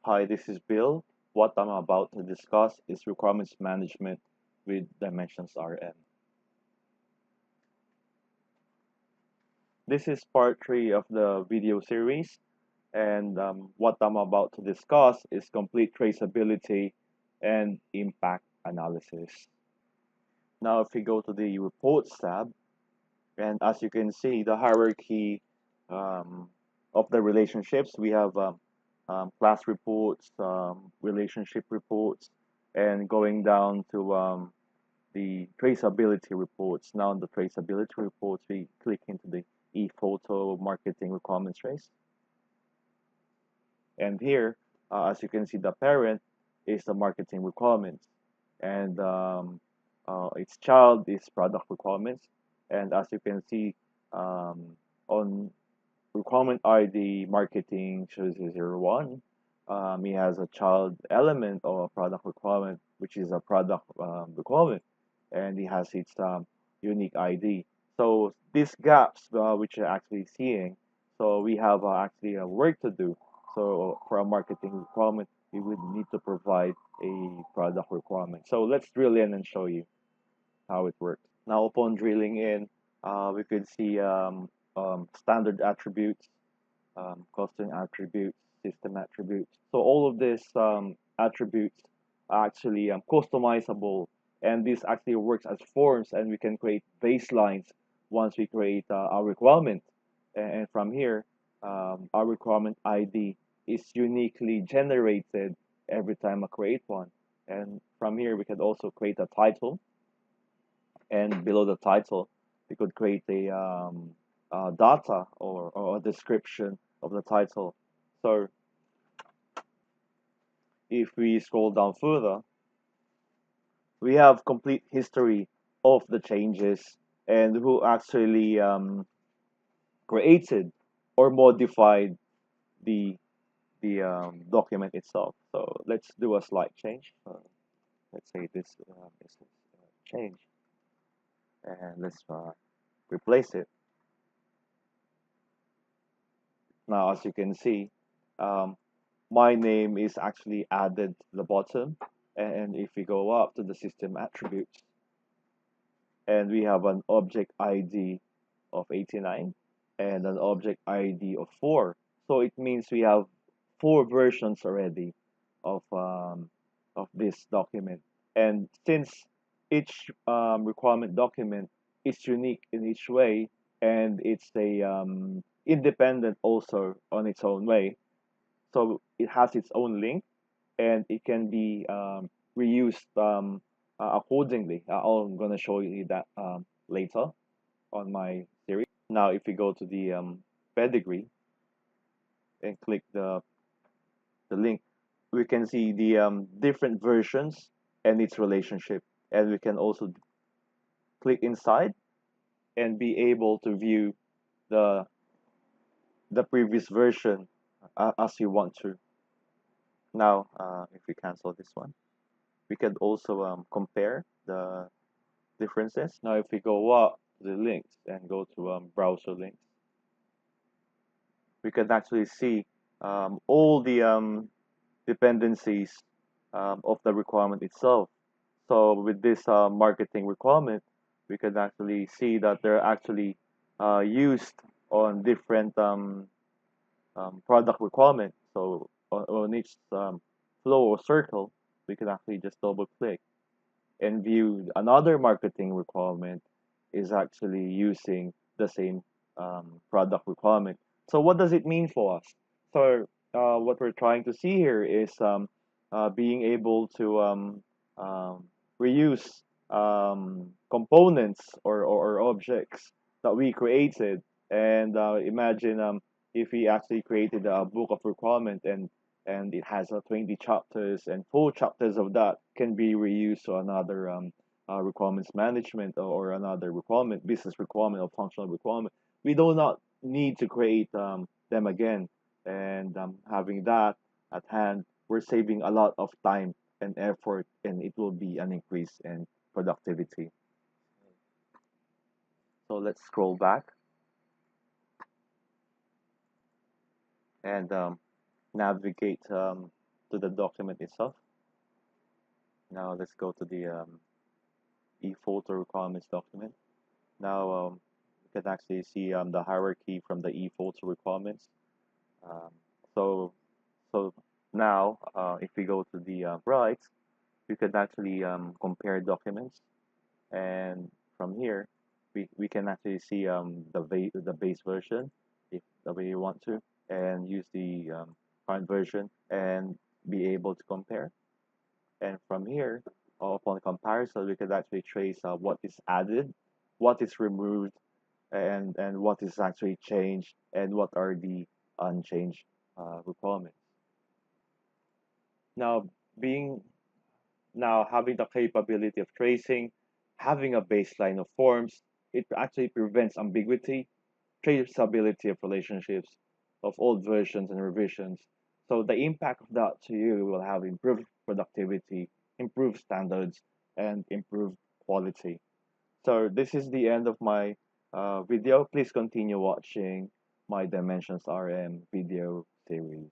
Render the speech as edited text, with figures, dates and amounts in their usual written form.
Hi, this is Bill. What I'm about to discuss is requirements management with dimensions RM. This is part 3 of the video series, and what I'm about to discuss is complete traceability and impact analysis. Now, if we go to the reports tab, and as you can see, the hierarchy um, of the relationships, we have class reports, relationship reports, and going down to the traceability reports. Now, in the traceability reports, we click into the e-photo marketing requirements trace. And here, as you can see, the parent is the marketing requirements, and its child is product requirements. And as you can see, on requirement ID marketing shows 01, he has a child element or a product requirement, which is a product requirement, and it has its unique ID. So these gaps, which you're actually seeing, so we have actually a work to do. So for a marketing requirement, we would need to provide a product requirement. So let's drill in and show you how it works. Now, upon drilling in, we could see standard attributes, custom attributes, system attributes. So all of these attributes are actually customizable, and this actually works as forms, and we can create baselines once we create our requirement. And from here, our requirement ID is uniquely generated every time I create one. And from here, we can also create a title, and below the title, we could create a data or a description of the title. So if we scroll down further, we have complete history of the changes and who actually created or modified the document itself. So let's do a slight change. Let's say this is change, and let's replace it. Now, as you can see, um, my name is actually added to the bottom. And if we go up to the system attributes, and we have an object ID of 89 and an object ID of 4. So it means we have 4 versions already of this document. And since each requirement document is unique in each way, and it's a independent also on its own way, so it has its own link, and it can be reused accordingly. I'm going to show you that later on my series. Now, if we go to the pedigree and click the link, we can see the different versions and its relationship. And we can also click inside and be able to view the the previous version as you want to. Now, if we cancel this one, we can also compare the differences. Now, if we go up to the links and go to browser links, we can actually see all the dependencies of the requirement itself. So with this marketing requirement, we can actually see that they're actually used on different product requirements. So on each flow or circle, we can actually just double click and view another marketing requirement is actually using the same product requirement. So what does it mean for us? So what we're trying to see here is being able to reuse components or objects that we created. And imagine if we actually created a book of requirement, and it has 20 chapters, and 4 chapters of that can be reused to another requirements management or another requirement, business requirement or functional requirement. We do not need to create them again. And having that at hand, we're saving a lot of time and effort, and it will be an increase in productivity. So let's scroll back and navigate to the document itself. Now let's go to the e-photo requirements document. Now you can actually see the hierarchy from the e-photo requirements. Um, so so now if we go to the right, you can actually compare documents, and from here we can actually see the base version if the way you want to, and use the current version and be able to compare. And from here, upon comparison, we can actually trace what is added, what is removed, and what is actually changed, and what are the unchanged requirements. Now, being now having the capability of tracing, having a baseline of forms, it actually prevents ambiguity, traceability of relationships, of old versions and revisions. So the impact of that to you will have improved productivity, improved standards, and improved quality. So this is the end of my video. Please continue watching my Dimensions RM video series.